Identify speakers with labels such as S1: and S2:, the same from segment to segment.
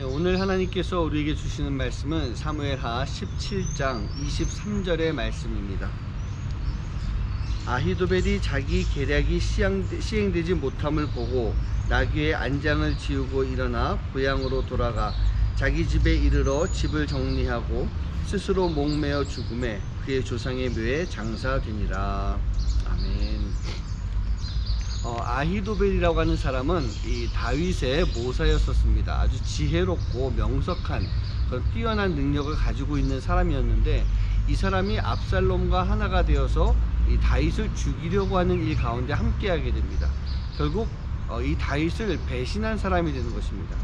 S1: 오늘 하나님께서 우리에게 주시는 말씀은 사무엘하 17장 23절의 말씀입니다. 아히도벨이 자기 계략이 시행되지 못함을 보고 나귀의 안장을 지우고 일어나 고향으로 돌아가 자기 집에 이르러 집을 정리하고 스스로 목매어 죽음에 그의 조상의 묘에 장사되니라. 아멘. 아히도벨이라고 하는 사람은 이 다윗의 모사였었습니다. 아주 지혜롭고 명석한 그런 뛰어난 능력을 가지고 있는 사람이었는데, 이 사람이 압살롬과 하나가 되어서 이 다윗을 죽이려고 하는 일 가운데 함께하게 됩니다. 결국 이 다윗을 배신한 사람이 되는 것입니다.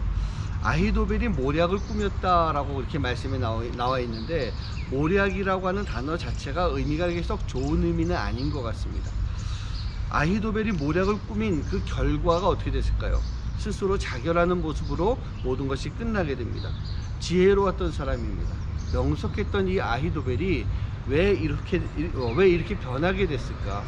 S1: 아히도벨이 모략을 꾸몄다라고 이렇게 말씀에 나와 있는데, 모략이라고 하는 단어 자체가 의미가 썩 좋은 의미는 아닌 것 같습니다. 아히도벨이 모략을 꾸민 그 결과가 어떻게 됐을까요? 스스로 자결하는 모습으로 모든 것이 끝나게 됩니다. 지혜로웠던 사람입니다. 명석했던 이 아히도벨이 왜 이렇게 변하게 됐을까?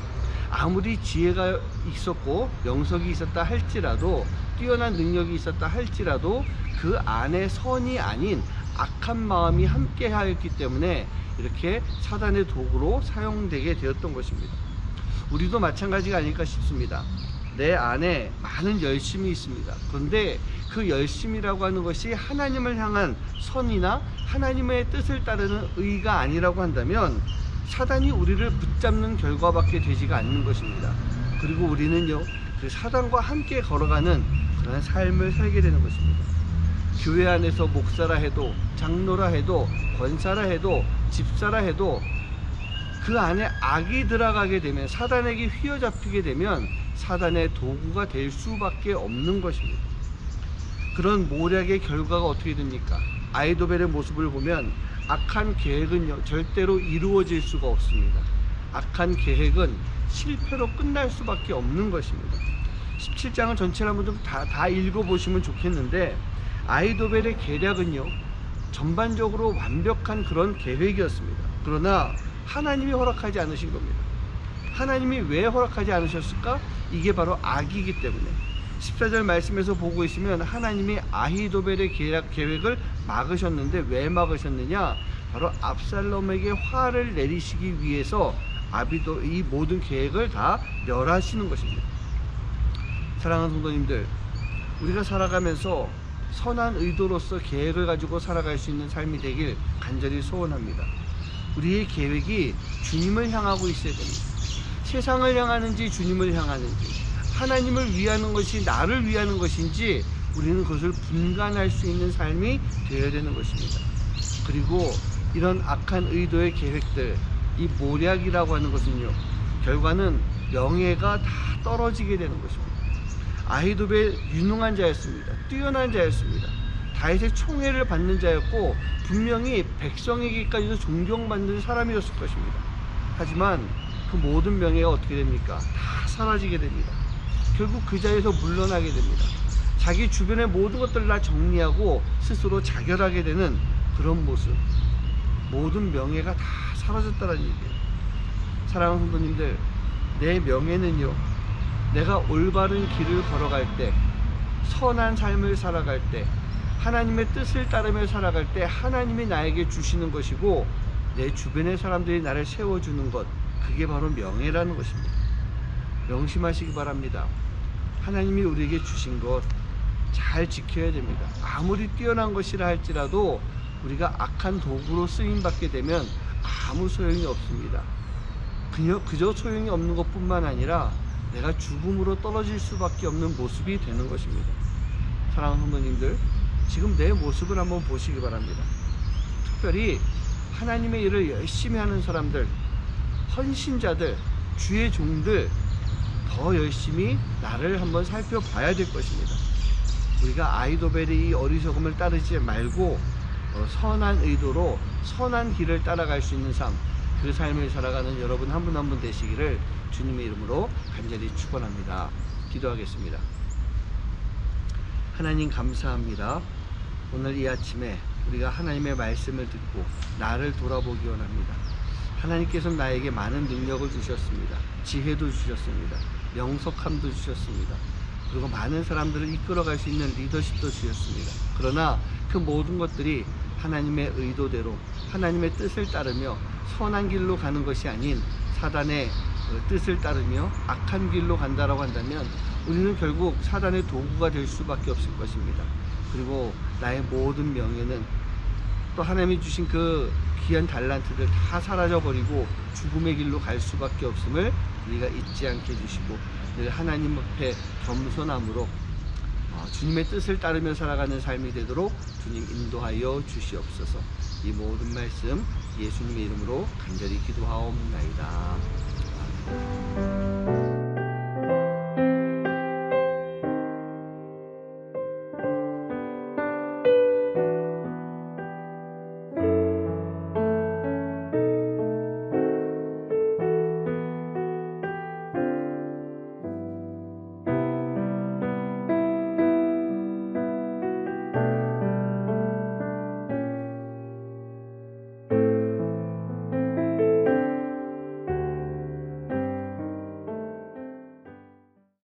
S1: 아무리 지혜가 있었고 명석이 있었다 할지라도, 뛰어난 능력이 있었다 할지라도 그 안에 선이 아닌 악한 마음이 함께 하였기 때문에 이렇게 사단의 도구로 사용되게 되었던 것입니다. 우리도 마찬가지가 아닐까 싶습니다. 내 안에 많은 열심이 있습니다. 그런데 그 열심이라고 하는 것이 하나님을 향한 선이나 하나님의 뜻을 따르는 의가 아니라고 한다면 사단이 우리를 붙잡는 결과밖에 되지가 않는 것입니다. 그리고 우리는요, 그 사단과 함께 걸어가는 그런 삶을 살게 되는 것입니다. 교회 안에서 목사라 해도, 장로라 해도, 권사라 해도, 집사라 해도 그 안에 악이 들어가게 되면, 사단에게 휘어잡히게 되면 사단의 도구가 될 수밖에 없는 것입니다. 그런 모략의 결과가 어떻게 됩니까? 아히도벨의 모습을 보면 악한 계획은요, 절대로 이루어질 수가 없습니다. 악한 계획은 실패로 끝날 수밖에 없는 것입니다. 17장을 전체를 한번 좀 다 읽어보시면 좋겠는데, 아히도벨의 계략은요, 전반적으로 완벽한 그런 계획이었습니다. 그러나 하나님이 허락하지 않으신 겁니다. 하나님이 왜 허락하지 않으셨을까? 이게 바로 악이기 때문에. 14절 말씀에서 보고 있으면 하나님이 아히도벨의 계획을 막으셨는데, 왜 막으셨느냐? 바로 압살롬에게 화를 내리시기 위해서 이 모든 계획을 다 멸하시는 것입니다. 사랑하는 성도님들, 우리가 살아가면서 선한 의도로서 계획을 가지고 살아갈 수 있는 삶이 되길 간절히 소원합니다. 우리의 계획이 주님을 향하고 있어야 됩니다. 세상을 향하는지 주님을 향하는지, 하나님을 위하는 것이 나를 위하는 것인지, 우리는 그것을 분간할 수 있는 삶이 되어야 되는 것입니다. 그리고 이런 악한 의도의 계획들, 이 모략이라고 하는 것은요, 결과는 명예가 다 떨어지게 되는 것입니다. 아히도벨 유능한 자였습니다. 뛰어난 자였습니다. 다윗의 총애를 받는 자였고 분명히 백성에게까지도 존경받는 사람이었을 것입니다. 하지만 그 모든 명예가 어떻게 됩니까? 다 사라지게 됩니다. 결국 그 자리에서 물러나게 됩니다. 자기 주변의 모든 것들을 다 정리하고 스스로 자결하게 되는 그런 모습. 모든 명예가 다 사라졌다는 얘기예요. 사랑하는 성도님들, 내 명예는요, 내가 올바른 길을 걸어갈 때, 선한 삶을 살아갈 때, 하나님의 뜻을 따르며 살아갈 때 하나님이 나에게 주시는 것이고, 내 주변의 사람들이 나를 세워주는 것, 그게 바로 명예라는 것입니다. 명심하시기 바랍니다. 하나님이 우리에게 주신 것 잘 지켜야 됩니다. 아무리 뛰어난 것이라 할지라도 우리가 악한 도구로 쓰임받게 되면 아무 소용이 없습니다. 그저 소용이 없는 것뿐만 아니라 내가 죽음으로 떨어질 수밖에 없는 모습이 되는 것입니다. 사랑하는 성도님들, 지금 내 모습을 한번 보시기 바랍니다. 특별히 하나님의 일을 열심히 하는 사람들, 헌신자들, 주의 종들, 더 열심히 나를 한번 살펴봐야 될 것입니다. 우리가 아히도벨의 이 어리석음을 따르지 말고 선한 의도로 선한 길을 따라갈 수 있는 삶, 그 삶을 살아가는 여러분 한 분 한 분 되시기를 주님의 이름으로 간절히 축원합니다. 기도하겠습니다. 하나님 감사합니다. 오늘 이 아침에 우리가 하나님의 말씀을 듣고 나를 돌아보기 원합니다. 하나님께서는 나에게 많은 능력을 주셨습니다. 지혜도 주셨습니다. 명석함도 주셨습니다. 그리고 많은 사람들을 이끌어갈 수 있는 리더십도 주셨습니다. 그러나 그 모든 것들이 하나님의 의도대로 하나님의 뜻을 따르며 선한 길로 가는 것이 아닌 사단의 뜻을 따르며 악한 길로 간다라고 한다면 우리는 결국 사단의 도구가 될 수밖에 없을 것입니다. 그리고 나의 모든 명예는 또 하나님이 주신 그 귀한 달란트들 다 사라져 버리고 죽음의 길로 갈 수밖에 없음을 우리가 잊지 않게 해주시고 늘 하나님 앞에 겸손함으로 주님의 뜻을 따르며 살아가는 삶이 되도록 주님 인도하여 주시옵소서. 이 모든 말씀 예수님의 이름으로 간절히 기도하옵나이다. 아멘.